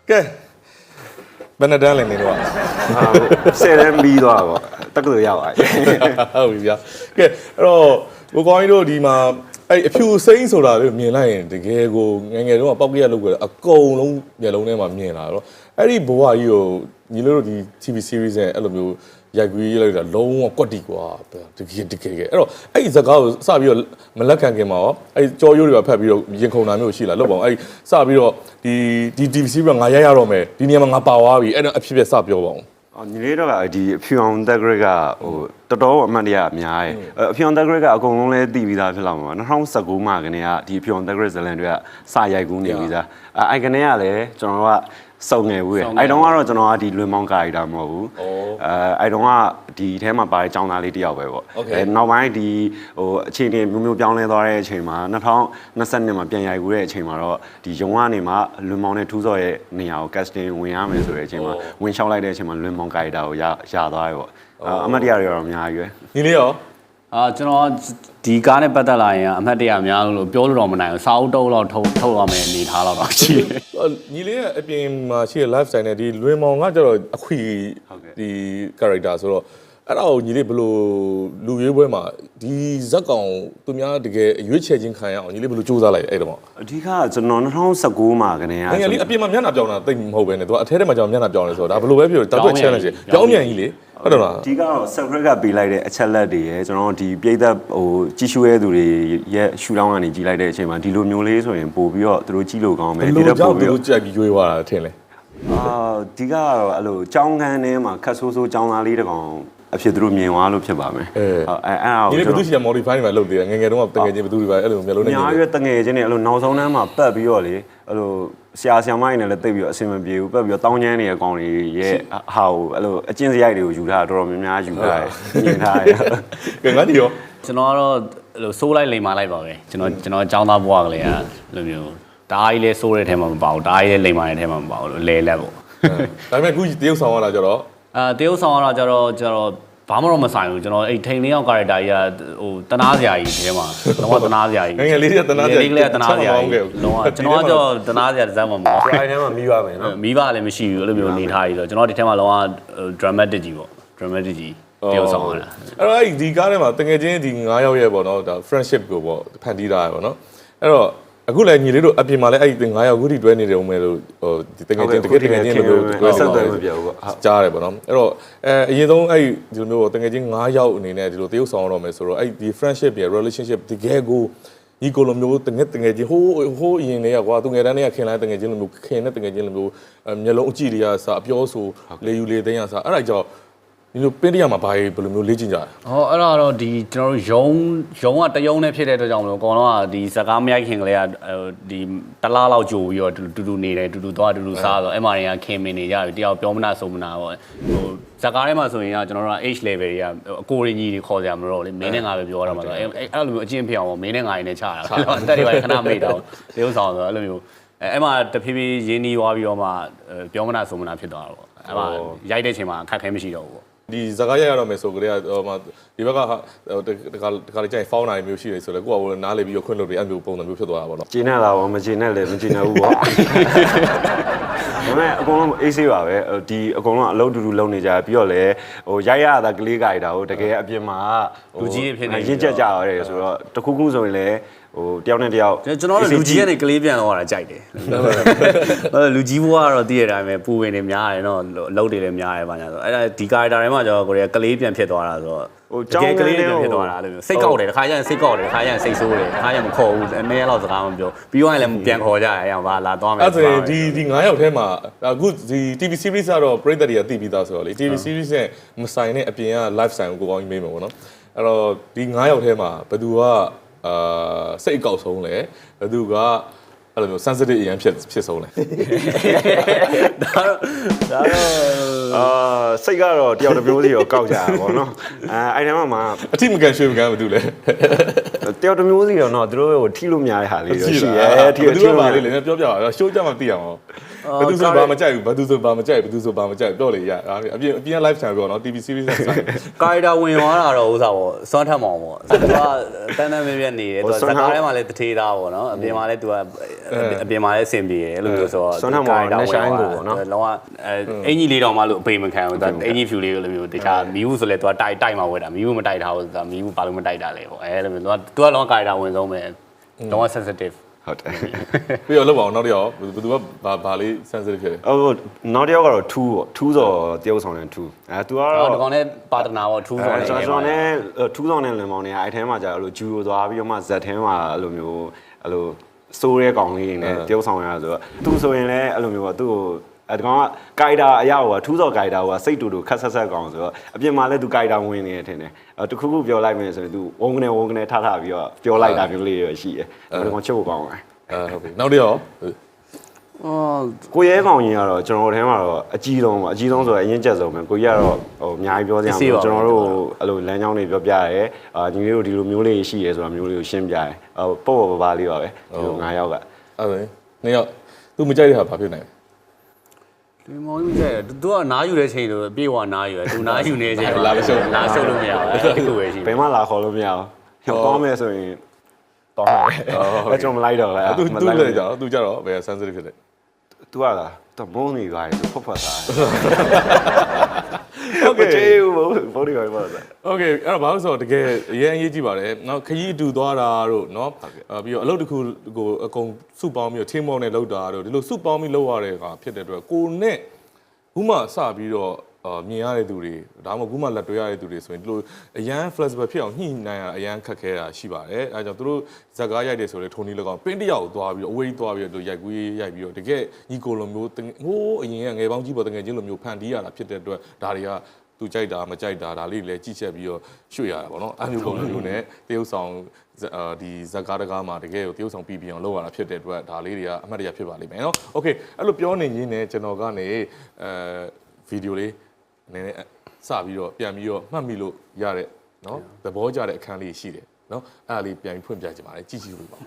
ကဲဘယ်နဲ့တန်းလဲနေတော့10 တန်းပြီးသွားပါတက္ကသိုလ်ရောက်သွားဟုတ်ပြီဗျာကဲအဲ့တော့ကိုကောင်းကြီးတို့ဒီမှာအဲ့အဖြူစိမ့်ဆိုတာလေးမြင်လိုက်ရင်တကယ်ကိုငယ်ငယ်တုန်းကပောက်ကြရလောက်ကြအကုန်လုံးမျက်လုံးထဲမှာမြင်လာတော့အဲ့ဒီဘဝကြီးကိုညီတို့ဒီ TV series နဲ့အဲ့လိုမျိုးရိုက်ကူးရေးလိုက်တာလုံးဝကွက်တီကွာတကယ်အဲ့တော့အဲ့ဒီဇကားကိုစပြီးတော့မလက်ခံခင်မှာရောအဲ့ကြော်ရိုးတွေပါဖတ်ပြီးတော့ရင်ခုန်တာမျိုးရှိလားလောက်ပါအောင်အဲ့စပြီးတော့ဒီ TV series ကငါရိုက်ရတော့မယ်ဒီနေရာမှာငါပါသွားပြီအဲ့တော့အဖြစ်စပြောပါအောင်ညီလေးတော့ဒီအဖြူအောင်တက်ဂရစ်ကဟိုတော်တော်အမှတ်တရအများရဲ့အဖြူအောင်တက်ဂရစ်ကအကုန်လုံးလဲသိပြီးသားဖြစ်လာမှာ2019မှာကနေကဒီအဖြူအောင်တက်ဂရစ်ဇလန်တွေကစရိုက်ကူးနေပြီးသားအဲ့ကနေကလည်းကျွန်တော်ကစုံငယ်ဘူးရဲ့အဲ့တုန်းကတော့ကျွန်တော်ကဒီလွင်မောင်းကာရီတာမဟုတ်ဘူးအဲ့တုန်းကဒီထဲမှာပါတဲ့ចောင်းသားလေးတယောက်ပဲပေါ့နောက်ပိုင်းဒီဟိုအခြေအနေမျိုးပြောင်းလဲသွားတဲ့အချိန်မှာ2022မှာပြန်ရိုက်ကူးတဲ့အချိန်မှာတော့ဒီရုံကနေမှလွင်မောင်းနဲ့ထူးစော်ရဲ့နေရာကို casting ဝင်ရမယ်ဆိုတဲ့အချိန်မှာဝင်လျှောက်လိုက်တဲ့အချိန်မှာလွင်မောင်းကာရီတာကိုရသွားတယ်ပေါ့အမတ်တရတွေတော့အများကြီးပဲဒီလေးရောကျွန်တော်ဒီကားနဲ့ပတ်သက်လာရင်အမှတ်တရအများလို့ပြောလို့တော့မနိုင်ဘူးစာအုပ်တုပ်တော့ထုတ်ရမယ်အနေထားတော့ရှိတယ်ညီလေးရဲ့အပြင်မှာရှိတဲ့ lifestyle နဲ့ဒီလွင်မောင်ကကျတော့အခွေဒီ character ဆိုတော့အဲ့ဒါကိုညီလေးဘယ်လိုလူရွေးပွဲမှာဒီဇက်ကောင်သူများတကယ်ရွေးချယ်ခြင်းခံရအောင်ညီလေးဘယ်လိုစူးစမ်းလိုက်အဲ့တော့အဓိကကျွန်တော်2019မှာကနေငယ်လေးအပြင်မှာမျက်နှာပြောင်းတာတိတ်မဟုတ်ပဲねသူကအထဲထဲမှာကြောင်မျက်နှာပြောင်းလဲဆိုတော့ဒါဘယ်လိုပဲပြောတာတော့ challenge ပြောင်းမြန်ကြီးလေဟုတ်တယ်လားဒီကတော့ subscribe ကပေးလိုက်တဲ့အချက်လက်တွေရယ်ကျွန်တော်ဒီပြည်သက်ဟိုကြီးရှူရဲသူတွေရဲ့ရှူတောင်းကနေကြီးလိုက်တဲ့အချိန်မှာဒီလိုမျိုးလေးဆိုရင်ပို့ပြီးတော့သူတို့ကြီးလို့ကောင်းမယ်ဒီတော့ပို့ပြီးတော့ကြိုက်ပြီးရွေးသွားတာထင်လဲဒီကတော့အဲ့လိုចောင်းခန်းထဲမှာခတ်ဆိုးဆိုးចောင်းသားလေးတကောင်အဖြစ်သူတို့မြင်သွားလို့ဖြစ်ပါမယ်အဲ့ဒါကိုဒီဘယ်သူရှိရ modify နေမှာလုပ်သေးတယ်ငယ်ငယ်တုန်းကတငယ်ချင်းဘယ်သူတွေပါအဲ့လိုမျိုးလုံးနေညာရွယ်တငယ်ချင်းတွေအဲ့လိုနောက်ဆုံးတန်းမှာပတ်ပြီးတော့လေအဲ့လိုဆရာမကြီးနဲ့လည်းတိတ်ပြီးတော့အဆင်မပြေဘူးပတ်ပြီးတော့တောင်းချမ်းနေတဲ့အကောင်တွေရဲ့ဟာကိုအဲ့လိုအကျင့်စရိုက်တွေကိုယူထားတာတော်တော်များများယူထားတယ်မြင်ထားတယ်ကဲငါဒီရောကျွန်တော်ကတော့အဲ့လိုစိုးလိုက်လိမ်မာလိုက်ပါပဲကျွန်တော်ចောင်းသားဘွားကလေးကလိုမျိုးတအားကြီးလဲစိုးတဲ့ထဲမှာမပါဘူးတအားကြီးလဲလိမ်မာတဲ့ထဲမှာမပါဘူးလဲလက်ပေါ့ဒါပေမဲ့အခုတရုတ်ဆောင်ရတာကြတော့တရုတ်ဆောင်ရတာကြတော့ဘာမှတော့မဆိုင်ဘူးကျွန်တော်အဲ့ထိန်လေးရောက် character ကြီးကဟိုတနာစရာကြီးထဲမှာတော့တနာစရာကြီးငယ်လေးကတနာစရာကြီးလေးကတနာစရာကြီးလုံးဝကျွန်တော်ကတော့တနာစရာတစ်စမ်းမှမဟုတ်ဘူး အဲ့ထဲမှာမိပါမယ်နော်မိဘလည်းမရှိဘူးအဲ့လိုမျိုးနေထားကြီးဆိုကျွန်တော်ဒီထဲမှာလုံးဝ dramatic ကြီးပေါ့ dramatic ကြီးတရုတ်ဆောင်ရတာအဲ့တော့အဲ့ဒီကားထဲမှာတကယ်ချင်းဒီ9ယောက်ရဲ့ပေါ့နော်ဒါ friendship ကိုပေါ့ဖန်တီးထားရပေါ့နော်အဲ့တော့အခုလည်းညီလေးတို့အပြင်မှာလည်းအဲ့ဒီ9ယောက်ခုထိတွဲနေတယ်ဦးမယ်လို့ဟိုဒီတကယ်ချင်းလိုမျိုးတွဲဆက်တယ်မပြောဘူးပေါ့ကြားတယ်ပေါ့နော်အဲ့တော့အရင်ဆုံးအဲ့ဒီလိုမျိုးတကယ်ချင်း9ယောက်အနေနဲ့ဒီလိုတရုပ်ဆောင်ရတော့မယ်ဆိုတော့အဲ့ဒီ friendship ရဲ့ relationship တကယ်ကိုညီကိုလိုမျိုးတကယ်ချင်းဟိုးအရင်တွေကကွာသူငယ်တန်းတွေကခင်လိုက်တကယ်ချင်းလိုမျိုးခင်နဲ့တကယ်ချင်းလိုမျိုးမျက်လုံးအကြည့်တွေကစအပြောဆိုလေယူလေသိန်းရစအဲ့ဒါကြောင့်ဒီလိုပင်းတရမှာဘာဘယ်လိုမျိုးလေ့ကျင့်ကြလဲအဲ့ဒါတော့ဒီကျွန်တော်တို့ရုံကတယုံနဲ့ဖြစ်တဲ့အတွက်ကြောင့်မလို့အကောင်လုံးကဒီစကားမရိုက်ခင်ကလေးကဒီတလားလောက်ကြိုပြီးတော့တူနေတယ်တူသွားတူစားဆိုအဲ့မှာတွေကခင်မင်နေကြပြီတယောက်ပြောမနာဆုံးမနာပေါ့ဟိုစကားထဲမှာဆိုရင်ကကျွန်တော်တို့က age level တွေကအကိုရင်းကြီးတွေခေါ်ကြမလို့လေမင်းနဲ့ငါပဲပြောရမှာဆိုအဲ့လိုမျိုးအကျင့်ဖြစ်အောင်ပေါ့မင်းနဲ့ငါရင်းနဲ့ချတာအတက်တွေပါခဏမိတ်တော့တရုပ်ဆောင်ဆိုအဲ့လိုမျိုးအဲ့မှာတဖြည်းဖြည်းရင်းနှီးသွားပြီးတော့မှပြောမနာဆုံးမနာဖြစ်သွားတာပေါ့အဲ့မှာရိုက်တဲ့ချိန်မှာအခက်ခဲမရှိတော့ဘူးပေါ့ဒီဇာတ်ရရတော့မယ်ဆိုကြတဲ့ဟိုမှာဒီဘက်ကတခါလေးကျရင်ဖောင်းနိုင်မျိုးရှိတယ်ဆိုတော့ကိုကနားလေပြီးတော့ခွင့်လို့တွေအဲ့မျိုးပုံစံမျိုးဖြစ်သွားတာပေါ့နော်ကျင်းနေတာပေါ့မကျင်းနဲ့လည်းမကျင်းနေဘူးပေါ့ဒါပေမဲ့အကုန်လုံးအေးဆေးပါပဲဒီအကုန်လုံးအလုပ်တူတူလုပ်နေကြပြီးတော့လည်းဟိုရိုက်ရတာကလေးကြိုက်တာဟိုတကယ်အပြင်မှာလူကြီးဖြစ်နေရင့်ကျက်ကြရတယ်ဆိုတော့တခုခုဆိုရင်လည်းဟိုတယောက်နဲ့တယောက်ကျွန်တော်လူကြီးကနေကလေးပြန်တော့တာကြိုက်တယ်လူကြီးဘွားကတော့တည့်ရတဲ့အတိုင်းပဲပူဝင်နေများတယ်နော်အလုပ်တွေလည်းများတယ်ပါညာဆိုအဲ့ဒါဒီ character တွေမှာကျွန်တော်ကိုယ်ကလေးပြန်ဖြစ်သွားတာဆိုတော့ဟိုကြောင်းကလေးပြန်ဖြစ်သွားတာအဲ့လိုမျိုးစိတ်ကောက်တယ်တစ်ခါကျရင်စိတ်ကောက်တယ်တစ်ခါကျရင်စိတ်ဆိုးတယ်တစ်ခါကျရင်မခေါ်ဘူးအနည်းလောက်စကားမပြောပြီးတော့လည်းပြန်ခေါ်ကြရအောင်ဗာလာသွားမယ်အဲ့ဆိုရင်ဒီ9ယောက်ထဲမှာအခုဒီ TV series ကတော့ပရိသတ်တွေကသိပြီးသားဆိုတော့လေ TV series နဲ့မဆိုင်တဲ့အပြင်က live ဆိုင်ကိုကောင်းကြီးမေးမှာပေါ့နော်အဲ့တော့ဒီ9ယောက်ထဲမှာဘယ်သူကစိတ်အကောက်ဆုံးလဲဘယ်သူကအဲ့လိုမျိုး sensitive အရင်ဖြစ်ဆုံးလဲဒါတော့စိတ်ကတော့တယောက်တစ်မျိုးစီတော့ကောက်ကြတာပေါ့နော်အဲ့ထဲမှာအထိမကန်ရွှေမကန်ဘာတူလဲ တယောက်တစ်မျိုးစီတော့သူတို့ဟိုထိလို့များတဲ့ဟာလေးတော့ရှိရဲ ဒီကပါလေလည်းပြောပြပါတော့ရှိုးကြမှာသိအောင်ဘယ်သူဆိုဘာမကြိုက်ဘူးဘယ်သူဆိုဘာမကြိုက်ဘယ်သူဆိုဘာမကြိုက်တော့လေရအပြင် live channel ပြောနော် TV series ဆိုင်ကာရီတာဝင်သွားတာတော့ဥစားပေါ့စွမ်းထက်မောင်ပေါ့သူကတန်းတန်းမြဲမြဲနေတယ်သူကစကားထဲမှာလည်းတထေးသားပေါ့နော်အပြင်မှာလည်းသူကအပြင်မှာလည်းအဆင်ပြေတယ်အဲ့လိုမျိုးဆိုတော့လောကအင်ကြီးလေးတောင်မှလို့အပေမခံဘူးသူအင်ကြီးဖြူလေးလိုမျိုးတခြားမီးဘူးဆိုလဲသူကတိုက်မှာဝယ်တာမီးဘူးမတိုက်ထားဘူးသူကမီးဘူးဘာလို့မတိုက်တာလဲပေါ့အဲ့လိုမျိုးသူကလောကကာရီတာဝင်ဆုံးပဲလောက sensitive ဟုတ်တယ် ပြီးတော့လောက်ပါအောင်နောက်တစ်ယောက်ဘယ်သူကဘာလေး sensitive ဖြစ်လဲဟိုနောက်တစ်ယောက်ကတော့2ပေါ့2ဆိုတယောက်ဆောင်တဲ့2သူကတော့ဒီကောင်နဲ့ပါတနာပေါ့2ဆောင်နေကျွန်တော်နဲ့2ဆောင်နဲ့လင်မောင်တွေကအဲ့ထဲမှာကြာအဲ့လိုဂျူကိုသွားပြီးတော့မှဇက်ထဲမှာအဲ့လိုမျိုးအဲ့လိုစိုးရဲကောင်လေးတွေနဲ့တယောက်ဆောင်ရဆိုတော့သူဆိုရင်လည်းအဲ့လိုမျိုးပေါ့သူ့ကိုဒီကောင်ကကာရီတာအရာဟိုထူးစော်ကာရီတာဟိုစိတ်တူတူခက်ဆက်ဆက်ကောင်ဆိုတော့အပြင်မှာလည်းသူကာရီတာဝင်နေတယ်ထင်တယ်တခုခုပြောလိုက်မယ်ဆိုရင်သူဝုန်းကနေထထပြီးတော့ပြောလိုက်တာမျိုးလေးရရှိတယ်ဒီကောင်ချုပ်ကောင်းတယ်ဟုတ်ပြီနောက်တစ်ယောက်ကိုရဲကောင်ကြီးကတော့ကျွန်တော်တို့ထဲမှာတော့အကြီးဆုံးပါအကြီးဆုံးဆိုတော့အရင်ကျက်ဆုံးပဲကိုကြီးကတော့ဟိုအများကြီးပြောစရာမလိုကျွန်တော်တို့အဲ့လိုလမ်းကြောင်းတွေပြောပြရဲညီလေးတို့ဒီလိုမျိုးလေးရှိရဲဆိုတာမျိုးလေးကိုရှင်းပြရဲပေါ့ပေါ့ပါလေးပါပဲဒီလို9ယောက်ကအဲ့ဒါနှစ်ယောက်သူမကြိုက်တဲ့ဟာဘာဖြစ်နိုင်ဒီမောင်ကြီးကသူကနားယူတဲ့ချိန်လို့ပြေဝနားယူတယ်သူနားယူနေချိန်လာရှုပ်လို့မရဘူးအဲ့ဒါကိုပဲရှိဘယ်မှလာခေါ်လို့မရဘူးဟိုကောင်းမယ်ဆိုရင်တောင်းတယ်အဲ့ကျွန်တော်မလိုက်တော့လားသူလည်းကြတော့သူကြတော့ဘယ် sensitive ဖြစ်လဲသူကလားသူမုန်းနေပါလေဖတ်ဖတ်သားโอเคဘောဒီပါပါโอเคအဲ့တော့ဘာလို့ဆိုတော့တကယ်အရင်အရေးကြီးပါတယ်เนาะခရီးအတူသွားတာတို့เนาะပြီးတော့အလုပ်တစ်ခုကိုအကုန်စုပေါင်းပြီးတော့ team work နဲ့လုပ်တာတို့ဒီလိုစုပေါင်းပြီးလုပ်ရတဲ့ဟာဖြစ်တဲ့အတွက်ကိုနဲ့ခုမှစပြီးတော့မြင်ရတဲ့သူတွေဒါမှမဟုတ်ခုမှလက်တွေ့ရတဲ့သူတွေဆိုရင်ဒီလိုအရန် flexible ဖြစ်အောင်ညှိနှိုင်းရအရန်ခက်ခဲတာရှိပါတယ်အဲဒါကြောင့်သူတို့ဇက်ကားရိုက်တယ်ဆိုလေထုံနီ၎င်းပင်းတယောက်သွားပြီးတော့အဝေးသွားပြီးတော့ရိုက်ကူးရိုက်ပြီးတော့တကယ်ညီကိုလိုမျိုးဟိုးအရင်ကငယ်ပေါင်းကြီးပေါ်တကယ်ချင်းလိုမျိုးဖန်တီးရတာဖြစ်တဲ့အတွက်ဒါတွေကသူကြိုက်တာမကြိုက်တာဒါလေးလည်းကြည့်ချက်ပြီးတော့ရွှေ့ရတာပေါ့နော်အဲ့လိုပုံမျိုးနဲ့တရုပ်ဆောင်ဒီဇက်ကားတကားမှာတကယ်ကိုတရုပ်ဆောင်ပြီးအောင်လုပ်ရတာဖြစ်တဲ့အတွက်ဒါလေးတွေကအမှတ်တရဖြစ်ပါလိမ့်မယ်နော်โอเคအဲ့လိုပြောနေရင်းနဲ့ကျွန်တော်ကနေဗီဒီယိုလေးနည်းနည်းစပြီးတော့ပြန်ပြီးတော့မှတ်မိလို့ရတဲ့เนาะသဘောကျတဲ့အခန်းလေးရှိတယ်เนาะအဲ့ဒါလေးပြန်ပြီးဖွင့်ပြချင်ပါတယ်ကြည့်ကြည့်လို့ပါ